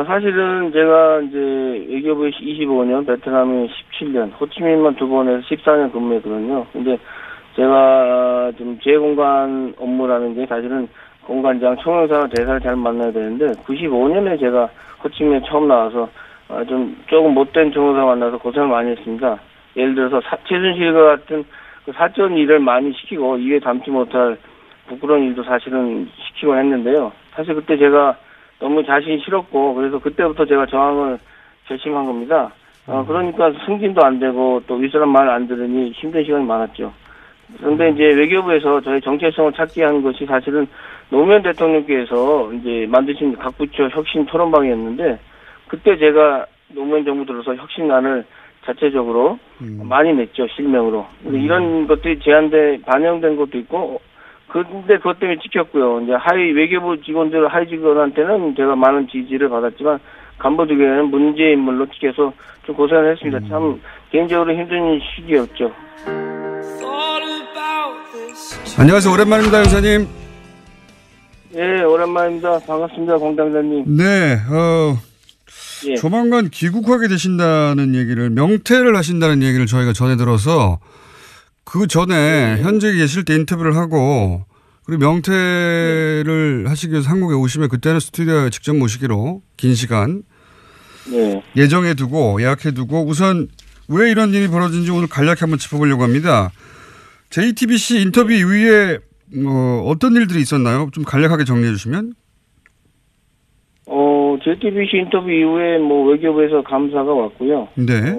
사실은 제가 이제 외교부에 25년, 베트남에 17년, 호치민만 2번에서 14년 근무했거든요. 근데 제가 좀 재공간 업무라는 게 사실은 공관장, 총영사와 대사를 잘 만나야 되는데 95년에 제가 호치민에 처음 나와서 조금 못된 총영사 만나서 고생을 많이 했습니다. 예를 들어서 최순실과 같은 그 사전 일을 많이 시키고 입에 담지 못할 부끄러운 일도 사실은 시키곤 했는데요. 사실 그때 제가 너무 자신이 싫었고 그래서 그때부터 제가 저항을 결심한 겁니다. 그러니까 승진도 안 되고 또 윗사람 말 안 들으니 힘든 시간이 많았죠. 그런데 이제 외교부에서 저희 정체성을 찾게 한 것이 사실은 노무현 대통령께서 이제 만드신 각 부처 혁신 토론방이었는데 그때 제가 노무현 정부 들어서 혁신안을 자체적으로 많이 냈죠, 실명으로. 근데 이런 것들이 반영된 것도 있고, 근데 그것 때문에 찍혔고요. 이제 외교부 직원들, 하위 직원한테는 제가 많은 지지를 받았지만, 간부직에는 문제 인물로 찍혀서 좀 고생을 했습니다. 참, 개인적으로 힘든 시기였죠. 안녕하세요. 오랜만입니다, 여사님. 예, 오랜만입니다. 반갑습니다, 공당장님. 네, 예. 조만간 귀국하게 되신다는 얘기를, 명퇴를 하신다는 얘기를 저희가 전해 들어서 그 전에 현직에 계실 때 인터뷰를 하고 그리고 명퇴를 하시기 위해서 한국에 오시면 그때는 스튜디오에 직접 모시기로 긴 시간 예정해 두고 예약해 두고 우선 왜 이런 일이 벌어진지 오늘 간략히 한번 짚어보려고 합니다. JTBC 인터뷰 이후에 어떤 일들이 있었나요? 좀 간략하게 정리해 주시면. JTBC 인터뷰 이후에 외교부에서 감사가 왔고요. 네.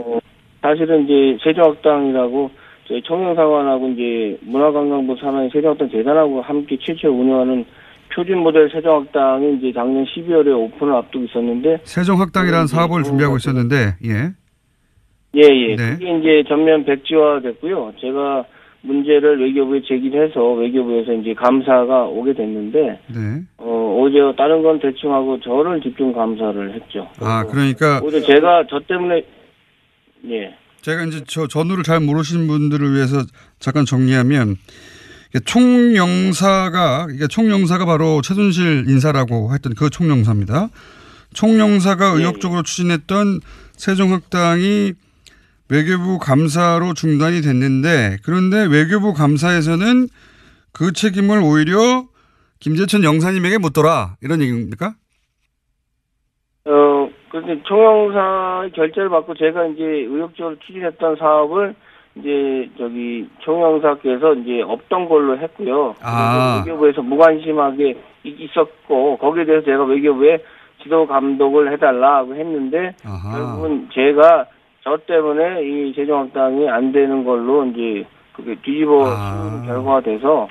사실은 이제 세종학당이라고 저희 청년사관하고 이제 문화관광부 산하의 세종학당 재단하고 함께 최초 운영하는 표준 모델 세종학당이 이제 작년 12월에 오픈을 앞두고 있었는데. 세종학당이라는 사업을 준비하고 있었는데, 예. 예. 네. 그게 이제 전면 백지화 됐고요. 제가 문제를 외교부에 제기해서 외교부에서 이제 감사가 오게 됐는데, 네. 오히려 다른 건 대충 하고 저를 집중 감사를 했죠. 그러니까. 오히려 제가 저 때문에, 예. 제가 이제 전후를 잘 모르시는 분들을 위해서 잠깐 정리하면, 총영사가 바로 최순실 인사라고 했던 그 총영사입니다. 총영사가 의욕적으로 추진했던 세종학당이 외교부 감사로 중단이 됐는데 그런데 외교부 감사에서는 그 책임을 오히려 김재천 영사님에게 묻더라 이런 얘기입니까? 그런데 총영사의 결재를 받고 제가 이제 의욕적으로 추진했던 사업을 이제 총영사께서 이제 없던 걸로 했고요. 외교부에서 무관심하게 있었고 거기에 대해서 제가 외교부에 지도 감독을 해달라고 했는데 결국은 제가 저 때문에 이 세종학당이 안 되는 걸로 이제 그게 뒤집어 씌우는 결과가 돼서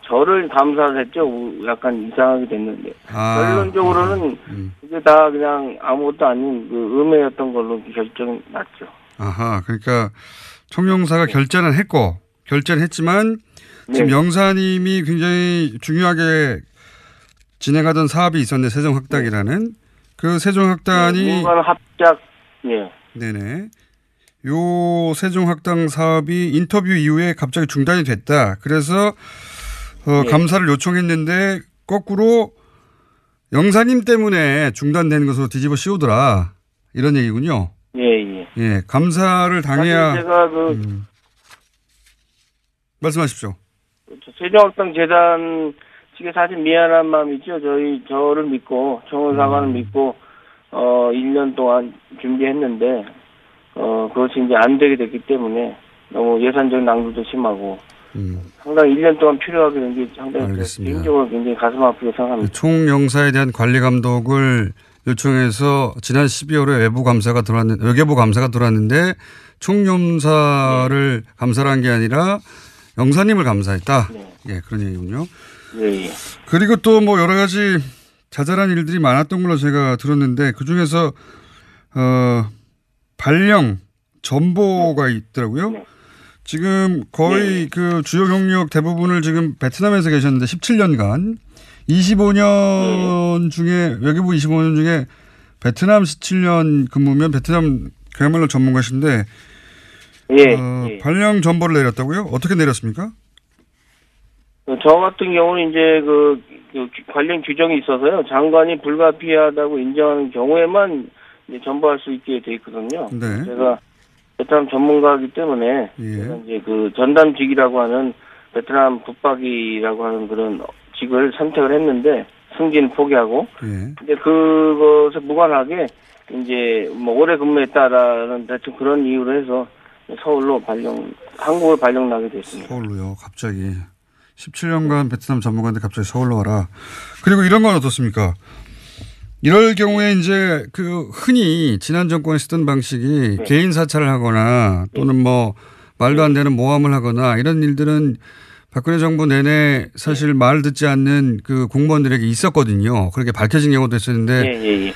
저를 감사를 했죠. 약간 이상하게 됐는데. 결론적으로는 그게 다 그냥 아무것도 아닌 그 음해였던 걸로 결정이 났죠. 그러니까 총영사가 결재는 했지만 지금 영사님이 굉장히 중요하게 진행하던 사업이 있었는데 세종학당이라는 그 세종학당이 합작 네네. 요 세종학당 사업이 인터뷰 이후에 갑자기 중단이 됐다. 그래서 감사를 요청했는데 거꾸로 영사님 때문에 중단된 것으로 뒤집어 씌우더라. 이런 얘기군요. 예. 감사를 당해야. 제가 말씀하십시오. 세종학당 재단 측에 사실 미안한 마음이 있죠. 저를 믿고 총원사관을 믿고 1년 동안 준비했는데, 그것이 이제 안 되게 됐기 때문에 너무 예산적 낭비도 심하고, 상당히 1년 동안 필요하게 된 게 상당히 개인적으로 굉장히 가슴 아프게 생각합니다. 총영사에 대한 관리 감독을 요청해서 지난 12월에 외교부 감사가 들어왔는데, 총영사를 감사를 한 게 아니라 영사님을 감사했다. 예, 그런 얘기군요. 그리고 또 여러 가지 자잘한 일들이 많았던 걸로 제가 들었는데 그중에서 발령 전보가 있더라고요. 지금 거의 그 주요 경력 대부분을 지금 베트남에서 계셨는데 17년간 25년 중에 외교부 25년 중에 베트남 17년 근무면 베트남 그야말로 전문가신데 발령 전보를 내렸다고요? 어떻게 내렸습니까? 저 같은 경우는 이제 관련 규정이 있어서요. 장관이 불가피하다고 인정하는 경우에만 이제 전부할 수 있게 돼 있거든요. 네. 제가 베트남 전문가이기 때문에 예. 제가 이제 그 전담직이라고 하는 베트남 북박이라고 하는 그런 직을 선택을 했는데 승진 포기하고 예. 근데 그것에 무관하게 이제 뭐 오래 근무했다라는 대충 그런 이유로 해서 서울로 한국을 발령나게 됐습니다. 서울로요. 갑자기 17년간 베트남 전문가인데 갑자기 서울로 와라. 그리고 이런 건 어떻습니까? 이럴 경우에 이제 그 흔히 지난 정권에 쓰던 방식이 네. 개인 사찰을 하거나 또는 뭐 말도 안 되는 모함을 하거나 이런 일들은 박근혜 정부 내내 사실 말 듣지 않는 그 공무원들에게 있었거든요. 그렇게 밝혀진 경우도 있었는데 예.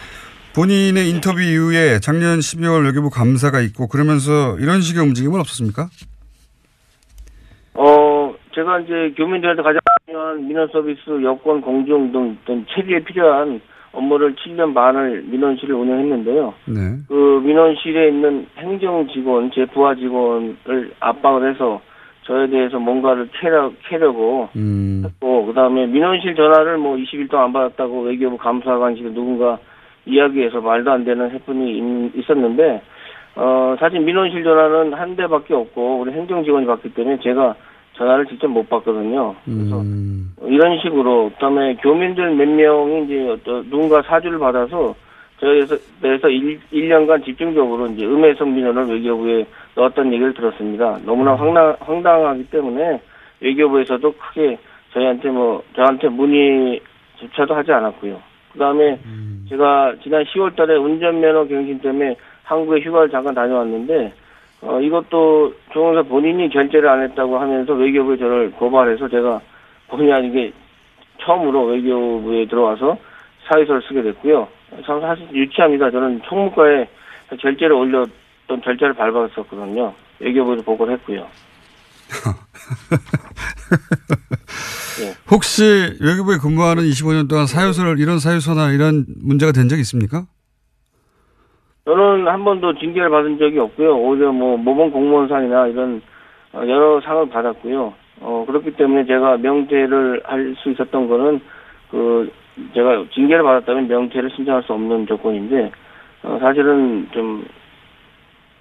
본인의 인터뷰 이후에 작년 12월 외교부 감사가 있고 그러면서 이런 식의 움직임은 없었습니까? 제가 이제 교민들한테 가장 중요한 민원 서비스, 여권 공정 등 체계에 필요한 업무를 7년 반을 민원실을 운영했는데요. 네. 그 민원실에 있는 행정 직원, 제 부하 직원을 압박을 해서 저에 대해서 뭔가를 캐려고 했고, 그 다음에 민원실 전화를 뭐 20일 동안 안 받았다고 외교부 감사관실에 누군가 이야기해서 말도 안 되는 해프닝이 있었는데, 사실 민원실 전화는 한 대밖에 없고, 우리 행정 직원이 받기 때문에 제가 전화를 직접 못 받거든요. 그래서 이런 식으로, 그 다음에 교민들 몇 명이 이제 누군가 사주를 받아서 저에 대해서 1년간 집중적으로 이제 음해성 민원을 외교부에 넣었던 얘기를 들었습니다. 너무나 황당하기 때문에 외교부에서도 크게 저한테 문의조차도 하지 않았고요. 그 다음에 제가 지난 10월 달에 운전면허 갱신 때문에 한국에 휴가를 잠깐 다녀왔는데, 이것도 조영사 본인이 결제를 안 했다고 하면서 외교부에 저를 고발해서 제가 본의 아니게 처음으로 외교부에 들어와서 사유서를 쓰게 됐고요. 참 사실 유치합니다. 저는 총무과에 결제를 올렸던 절차를 밟았었거든요. 외교부에도 보고를 했고요. 네. 혹시 외교부에 근무하는 25년 동안 이런 사유서나 이런 문제가 된 적이 있습니까? 저는 한 번도 징계를 받은 적이 없고요. 오히려 뭐 모범 공무원상이나 이런 여러 상을 받았고요. 그렇기 때문에 제가 명퇴를 할 수 있었던 거는 제가 징계를 받았다면 명퇴를 신청할 수 없는 조건인데 사실은 좀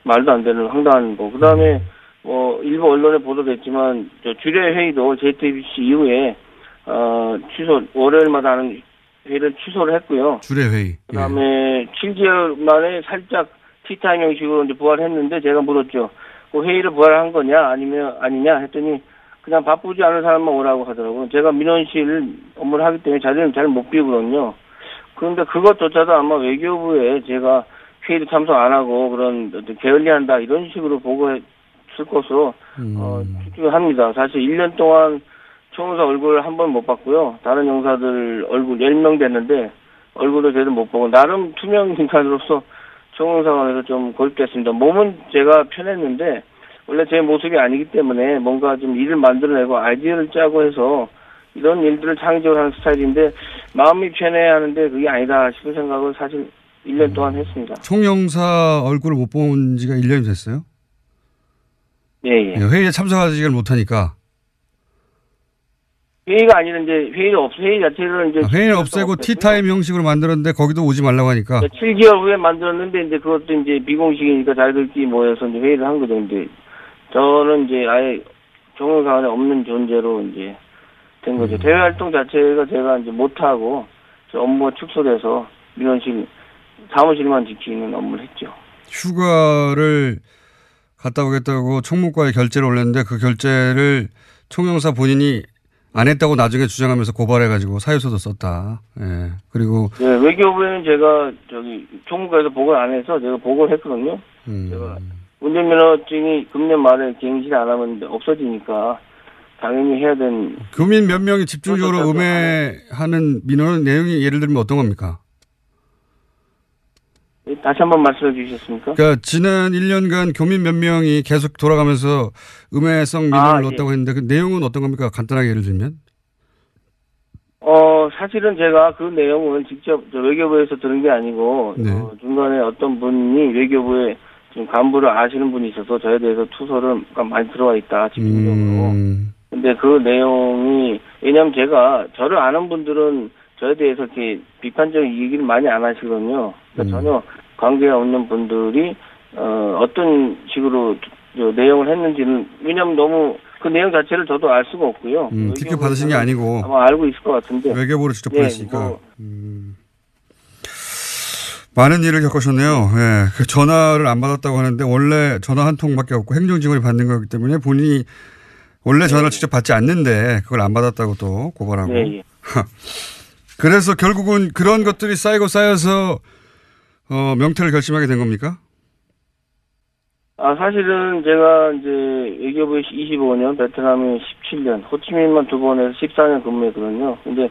말도 안 되는 황당한 거. 그다음에 뭐 일부 언론에 보도됐지만 주례 회의도 JTBC 이후에 월요일마다 하는 회의를 취소를 했고요. 주례 회의. 그다음에 7개월 만에 살짝 티타임 형식으로 이제 부활했는데 제가 물었죠. 그 회의를 부활한 거냐 아니냐 했더니 그냥 바쁘지 않은 사람만 오라고 하더라고요. 제가 민원실 업무를 하기 때문에 자리는 잘 못 비우거든요. 그런데 그것조차도 아마 외교부에 제가 회의를 참석 안 하고 그런 게을리한다 이런 식으로 보고했을 것으로 추측합니다. 사실 1년 동안 총무사 얼굴을 한 번 못 봤고요. 다른 영사들 얼굴 10명 됐는데 얼굴도 제대로 못 보고 나름 투명 인간으로서 총무사관에서 좀 고립됐습니다. 몸은 제가 편했는데 원래 제 모습이 아니기 때문에 뭔가 좀 일을 만들어내고 아이디어를 짜고 해서 이런 일들을 창의적으로 하는 스타일인데 마음이 편해야 하는데 그게 아니다 싶은 생각을 사실 1년 동안 했습니다. 총영사 얼굴을 못 본 지가 1년이 됐어요? 예. 회의에 참석하지를 못하니까. 회의가 아니라 이제 회의 자체를 이제 회의를 없애고 티타임 형식으로 만들었는데 거기도 오지 말라고 하니까. 7개월 후에 만들었는데 이제 그것도 이제 비공식이니까 자기들끼리 모여서 이제 회의를 한 거죠. 근데 저는 이제 아예 정무사관에 없는 존재로 이제 된 거죠. 대외 활동 자체가 제가 이제 못하고 업무가 축소돼서 민원실 사무실만 지키는 업무를 했죠. 휴가를 갔다 오겠다고 총무과에 결제를 올렸는데 그 결제를 총영사 본인이 안 했다고 나중에 주장하면서 고발해가지고 사유서도 썼다. 예. 그리고. 네, 외교부에는 제가 총무과에서 보고를 안 해서 제가 보고를 했거든요. 제가 운전면허증이 금년 말에 갱신 안 하면 없어지니까 당연히 해야 되는. 교민 몇 명이 집중적으로 음해하는 민원의 내용이 예를 들면 어떤 겁니까? 다시 한번 말씀해 주시겠습니까? 그러니까 지난 1년간 교민 몇 명이 계속 돌아가면서 음해성 민원을 넣었다고 했는데 그 내용은 어떤 겁니까? 간단하게 예를 들면. 사실은 제가 그 내용은 직접 외교부에서 들은 게 아니고 네. 중간에 어떤 분이 외교부에 지금 간부를 아시는 분이 있어서 저에 대해서 투서를 많이 들어와 있다 집중적으로. 근데 근데 그 내용이, 왜냐면 제가 저를 아는 분들은 저에 대해서 이렇게 비판적인 얘기를 많이 안 하시거든요. 그러니까 전혀 관계가 없는 분들이, 어떤 식으로 내용을 했는지는, 왜냐면 너무 그 내용 자체를 저도 알 수가 없고요. 직접 받으신 게 아니고. 아마 알고 있을 것 같은데. 외교부로 직접 보냈으니까. 많은 일을 겪으셨네요. 예. 그 전화를 안 받았다고 하는데 원래 전화 한 통밖에 없고 행정직원이 받는 거기 때문에 본인이 원래 전화를 직접 받지 않는데 그걸 안 받았다고 또 고발하고. 예. 그래서 결국은 그런 것들이 쌓이고 쌓여서 명태를 결심하게 된 겁니까? 사실은 제가 이제 외교부에 25년, 베트남에 17년, 호치민만 2번에서 14년 근무했거든요. 근데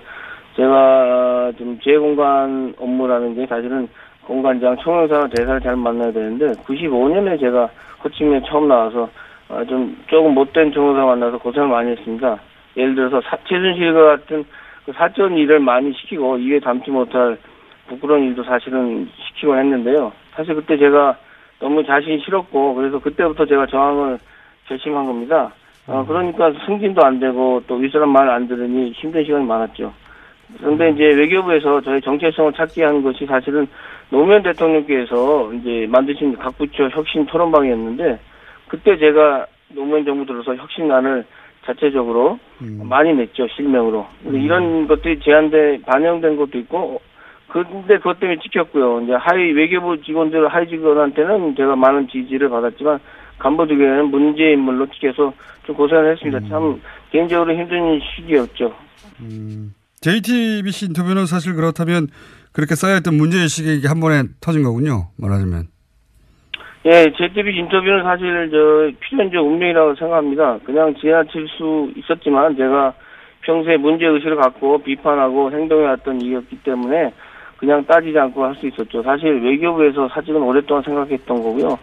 제가 좀 재공관 업무라는 게 사실은 공관장, 총영사와 대사를 잘 만나야 되는데 95년에 제가 호치민에 처음 나와서 조금 못된 총영사 만나서 고생을 많이 했습니다. 예를 들어서 최순실과 같은 그 사적 일을 많이 시키고 입에 담지 못할 부끄러운 일도 사실은 시키곤 했는데요. 사실 그때 제가 너무 자신이 싫었고 그래서 그때부터 제가 저항을 결심한 겁니다. 그러니까 승진도 안 되고 또 윗사람 말 안 들으니 힘든 시간이 많았죠. 그런데 이제 외교부에서 저희 정체성을 찾게 한 것이 사실은 노무현 대통령께서 이제 만드신 각 부처 혁신 토론방이었는데 그때 제가 노무현 정부 들어서 혁신안을 자체적으로 많이 냈죠, 실명으로. 근데 이런 것들이 제안돼 반영된 것도 있고, 근데 그것 때문에 찍혔고요. 이제 외교부 직원들, 하위 직원한테는 제가 많은 지지를 받았지만, 간부들에게는 문제 인물로 찍혀서 좀 고생을 했습니다. 참, 개인적으로 힘든 시기였죠. JTBC 인터뷰는 사실 그렇다면 그렇게 쌓여있던 문제의식이 한 번에 터진 거군요, 말하자면. 예, JTBC 인터뷰는 사실 필연적 운명이라고 생각합니다. 그냥 지나칠 수 있었지만 제가 평소에 문제의식을 갖고 비판하고 행동해왔던 이유였기 때문에 그냥 따지지 않고 할 수 있었죠. 사실 외교부에서 사직은 오랫동안 생각했던 거고요.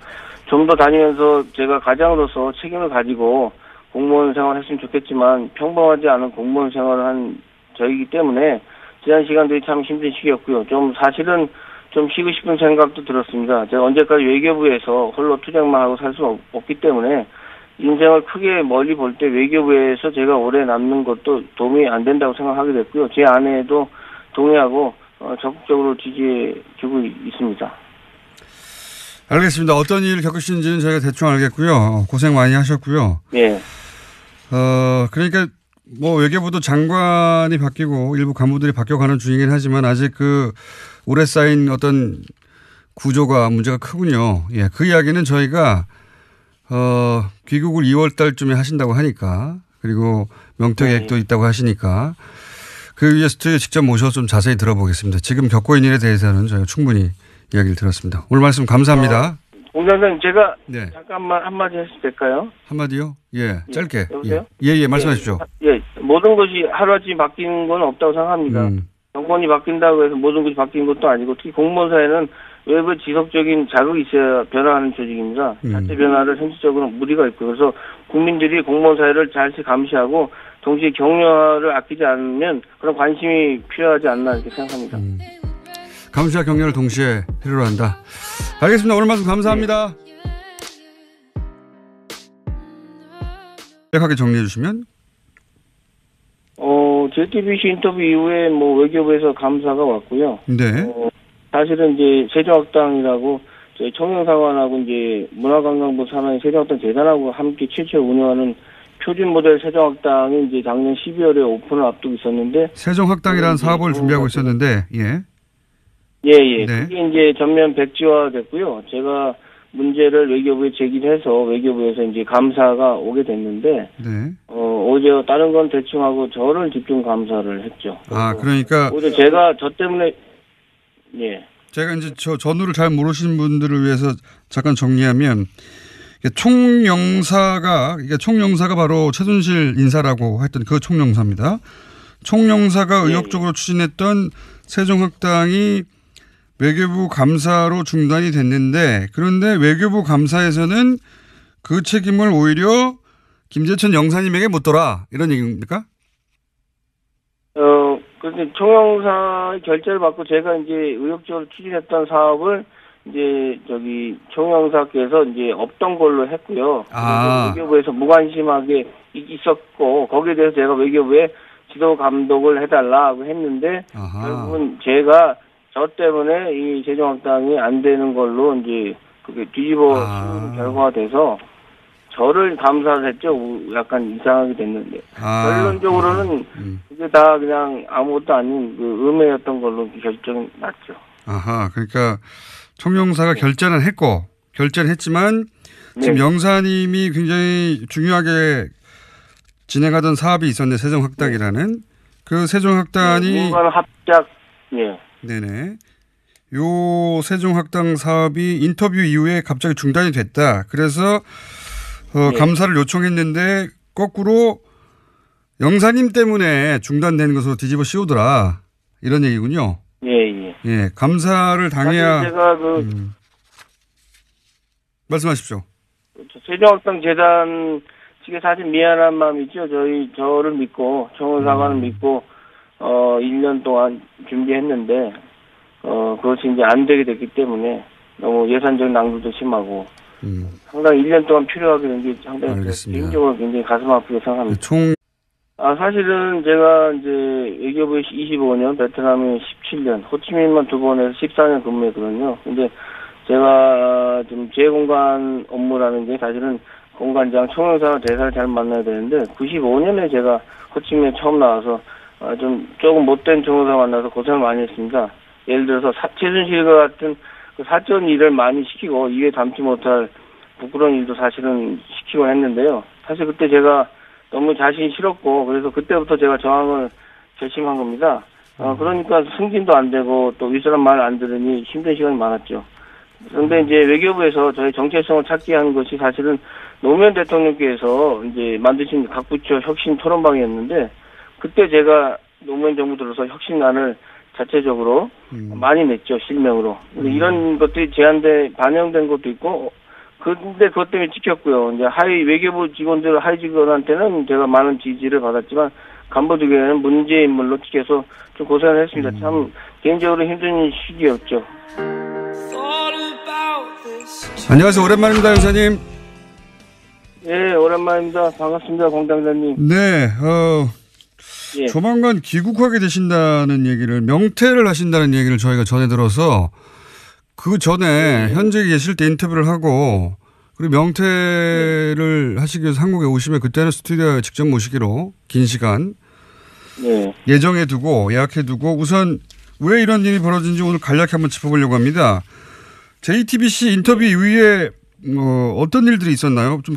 좀 더 다니면서 제가 가장으로서 책임을 가지고 공무원 생활을 했으면 좋겠지만 평범하지 않은 공무원 생활을 한 저이기 때문에 지난 시간들이 참 힘든 시기였고요. 좀 사실은 좀 쉬고 싶은 생각도 들었습니다. 제가 언제까지 외교부에서 홀로 투쟁만 하고 살 수 없기 때문에 인생을 크게 멀리 볼 때 외교부에서 제가 오래 남는 것도 도움이 안 된다고 생각하게 됐고요. 제 아내도 동의하고 적극적으로 지지해주고 있습니다. 알겠습니다. 어떤 일을 겪으시는지는 저희가 대충 알겠고요. 고생 많이 하셨고요. 네. 그러니까 뭐 외교부도 장관이 바뀌고 일부 간부들이 바뀌어가는 중이긴 하지만 아직 그 오래 쌓인 어떤 구조가 문제가 크군요. 예, 그 이야기는 저희가 귀국을 2월 달쯤에 하신다고 하니까 그리고 명퇴 계획도 있다고 하시니까 그 위에 스튜디오에 직접 모셔서 좀 자세히 들어보겠습니다. 지금 겪고 있는 일에 대해서는 저희가 충분히 이야기를 들었습니다. 오늘 말씀 감사합니다. 공장장님 제가 잠깐만 한마디 해도 될까요? 한마디요? 예, 짧게. 여보세요? 예, 말씀하십시오. 예, 모든 것이 하루아침에 바뀌는 건 없다고 생각합니다. 정권이 바뀐다고 해서 모든 것이 바뀌는 것도 아니고 특히 공무원 사회는 외부 지속적인 자극이 있어야 변화하는 조직입니다. 자체 변화를 현실적으로 무리가 있고 그래서 국민들이 공무원 사회를 잘 감시하고 동시에 격려를 아끼지 않으면 그런 관심이 필요하지 않나 이렇게 생각합니다. 감시와 격려를 동시에 필요로 한다. 알겠습니다. 오늘 말씀 감사합니다. 정확하게 정리해 주시면. JTBC 인터뷰 이후에 외교부에서 감사가 왔고요. 네. 사실은 이제 세종학당이라고 저희 청년사관하고 이제 문화관광부 산하의 세종학당 재단하고 함께 최초 운영하는 표준 모델 세종학당이 이제 작년 12월에 오픈을 앞두고 있었는데. 세종학당이라는 사업을 준비하고 있었는데, 예. 예. 네. 그게 이제 전면 백지화 됐고요. 제가 문제를 외교부에 제기해서 외교부에서 이제 감사가 오게 됐는데, 네. 오히려 다른 건 대충 하고 저를 집중 감사를 했죠. 그러니까. 오히려 제가 저 때문에, 예. 제가 이제 저 전후를 잘 모르시는 분들을 위해서 잠깐 정리하면, 총영사가 바로 최순실 인사라고 했던 그 총영사입니다. 총영사가 의욕적으로 추진했던 세종학당이 외교부 감사로 중단이 됐는데 그런데 외교부 감사에서는 그 책임을 오히려 김재천 영사님에게 묻더라 이런 얘기입니까? 그런데 총영사의 결재를 받고 제가 이제 의욕적으로 추진했던 사업을 이제 총영사께서 이제 없던 걸로 했고요. 아. 외교부에서 무관심하게 있었고 거기에 대해서 제가 외교부에 지도 감독을 해달라고 했는데 아하. 결국은 제가 저 때문에 이 재정합당이 안 되는 걸로 이제 그게 뒤집어 씌운 결과가 돼서 저를 감사를 했죠. 약간 이상하게 됐는데 결론적으로는 그게 다 그냥 아무것도 아닌 그 음해였던 걸로 결정이 났죠. 아하, 그러니까 총영사가 결재는 했고 결재는 했지만 지금 영사님이 굉장히 중요하게 진행하던 사업이 있었는데 세종학당이라는 그 세종학당이 민간 합작 네네. 요 세종학당 사업이 인터뷰 이후에 갑자기 중단이 됐다. 그래서 감사를 요청했는데 거꾸로 영사님 때문에 중단된 것으로 뒤집어 씌우더라. 이런 얘기군요. 예, 감사를 당해야. 제가 말씀하십시오. 세종학당 재단 측에 사실 미안한 마음이 있죠. 저를 믿고 총원사관을 믿고 1년 동안 준비했는데 그것이 이제 안 되게 됐기 때문에 너무 예산적 낭비도 심하고 상당히 1년 동안 필요하게 된 게 상당히 개인적으로 굉장히 가슴 아프게 생각합니다. 사실은 제가 이제 외교부에 25년, 베트남에 17년, 호치민만 2번에서 14년 근무했거든요. 근데 제가 좀 재공관 업무라는 게 사실은 공관장, 총영사와 대사를 잘 만나야 되는데 95년에 제가 호치민에 처음 나와서 조금 못된 총영사 만나서 고생을 많이 했습니다. 예를 들어서 최순실과 같은 그 사건 일을 많이 시키고 입에 담지 못할 부끄러운 일도 사실은 시키곤 했는데요. 사실 그때 제가 너무 자신이 싫었고 그래서 그때부터 제가 저항을 결심한 겁니다. 그러니까 승진도 안 되고 또 윗사람 말 안 들으니 힘든 시간이 많았죠. 그런데 이제 외교부에서 저희 정체성을 찾게 한 것이 사실은 노무현 대통령께서 이제 만드신 각 부처 혁신 토론방이었는데 그때 제가 노무현 정부 들어서 혁신안을 자체적으로 많이 냈죠, 실명으로. 이런 것들이 반영된 것도 있고, 근데 그것 때문에 찍혔고요. 이제 외교부 직원들, 하위 직원한테는 제가 많은 지지를 받았지만, 간부들에게는 문제 인물로 찍혀서 좀 고생을 했습니다. 참, 개인적으로 힘든 시기였죠. 안녕하세요. 오랜만입니다, 여사님. 예, 오랜만입니다. 반갑습니다, 공당장님. 네, 예. 조만간 귀국하게 되신다는 얘기를, 명퇴를 하신다는 얘기를 저희가 전해 들어서 그 전에 현직에 계실 때 인터뷰를 하고 그리고 명퇴를 하시기 위해서 한국에 오시면 그때는 스튜디오에 직접 모시기로 긴 시간 예정해 두고 예약해 두고 우선 왜 이런 일이 벌어진지 오늘 간략히 한번 짚어보려고 합니다. JTBC 인터뷰 이후에 어떤 일들이 있었나요? 좀